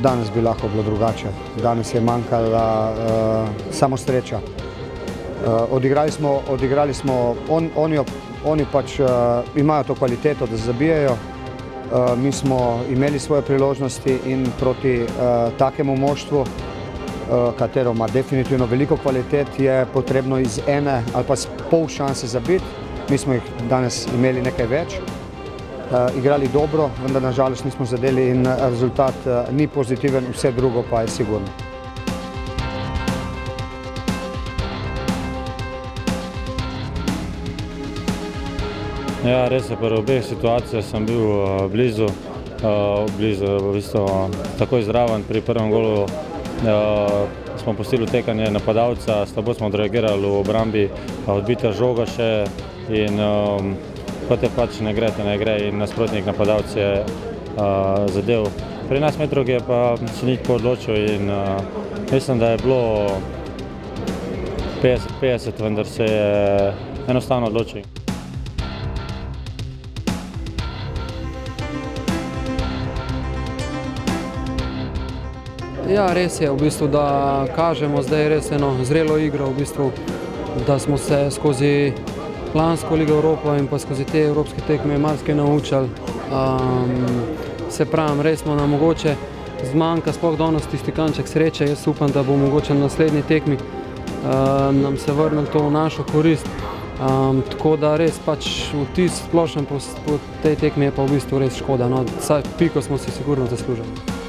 danes bi lahko bilo drugače. Danes je manjkala samo sreča. Odigrali smo, oni pač imajo to kvaliteto, da zabijajo. Mi smo imeli svoje priložnosti in proti takemu moštvu, katero ima definitivno veliko kvalitet, je potrebno iz ene ali pa pol šanse zabiti. Mi smo jih danes imeli nekaj več, igrali dobro, vendar nažalost nismo zadeli in rezultat ni pozitiven, vse drugo pa je sigurno. Ja, res je, pri obeh situacijah sem bil blizu, v bistvu takoj zraven. Pri prvem golu smo pustili utekanje napadalca, slabo smo odreagirali v obrambi, odbita žoga še in kot je pač ne gre in nasprotnik napadalec je zadev. Pri 11 metrov je pa se ni tako odločil in mislim, da je bilo 50-50, vendar se je enostavno odločil. Ja, res je, v bistvu, da kažemo zdaj res eno zrelo igro, v bistvu, da smo se skozi lansko Ligo Evropo in pa skozi te evropske tekme marsikaj naučili. Se pravim, res smo nam mogoče zmanjka sploh danes tisti kanček sreče. Jaz upam, da bo mogoče na naslednji tekmi nam se vrnil to v našo korist. Tako da res pač vtis splošen po tej tekmi je pa v bistvu res škoda. Vsaj piko smo si sigurno zaslužili.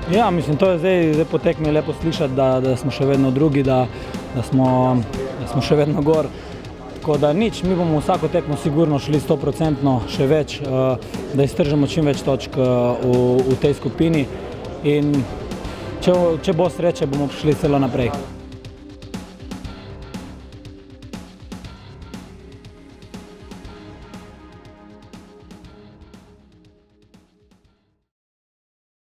Ja, mislim, to je zdaj po tekmi lepo slišati, da smo še vedno drugi, da smo še vedno gor. Tako da nič, mi bomo vsako tekmo sigurno šli 100% še več, da iztržimo čim več točk v tej skupini in če bo sreče, bomo prišli celo naprej.